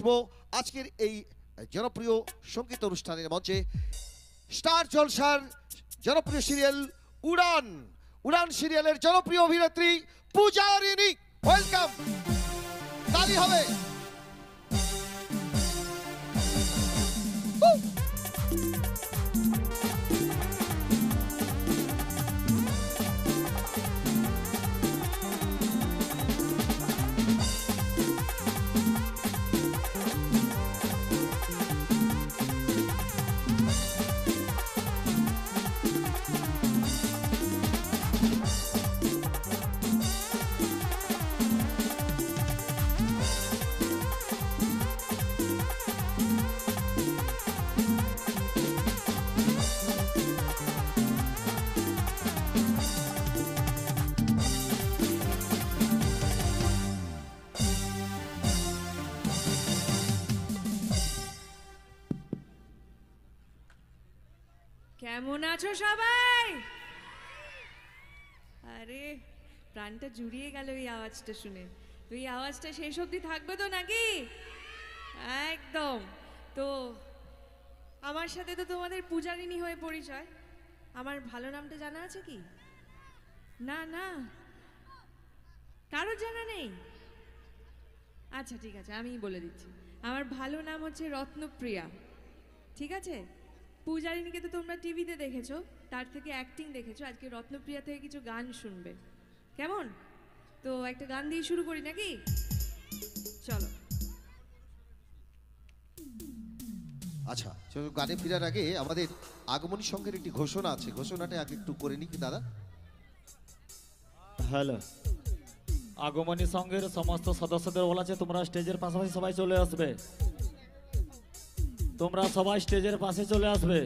উঠবো আজকের এই জনপ্রিয় সঙ্গীত অনুষ্ঠানের মঞ্চে স্টার জলসার জনপ্রিয় সিরিয়াল উড়ান। উড়ান সিরিয়ালের জনপ্রিয় অভিনেত্রী পূজারিনী। ওয়েলকাম, তালি হবে। কেমন আছো সবাই? আরে প্রাণটা জুড়িয়ে গেল এই আওয়াজটা শুনে। তো এই আওয়াজটা শেষ অবধি থাকবে তো নাকি? একদম। তো আমার সাথে তো তোমাদের পূজারিনী হয়ে পরিচয়। আমার ভালো নামটা জানা আছে কি? না না, কারোর জানা নেই? আচ্ছা ঠিক আছে, আমিই বলে দিচ্ছি। আমার ভালো নাম হচ্ছে রত্নপ্রিয়া। ঠিক আছে? পূজারিনীকে তো তোমরা টিভিতে দেখেছো, তার থেকে অ্যাক্টিং দেখেছো। আজকে রত্নপ্রিয়া থেকে কিছু গান শুনবে, কেমন? তো একটা গান দিয়ে শুরু করি নাকি? চলো। আচ্ছা, চলো গানে ফেরার আগে আমাদের আগমনী সঙ্গের একটি ঘোষণা আছে। ঘোষণাটা আগে একটু করে নিই কি দাদা? হ্যালো, আগমনী সংঘের সমস্ত সদস্যদের বলা আছে তোমরা স্টেজের পাশাপাশি সবাই চলে আসবে। তোমরা সবাই স্টেজের পাশে চলে আসবে।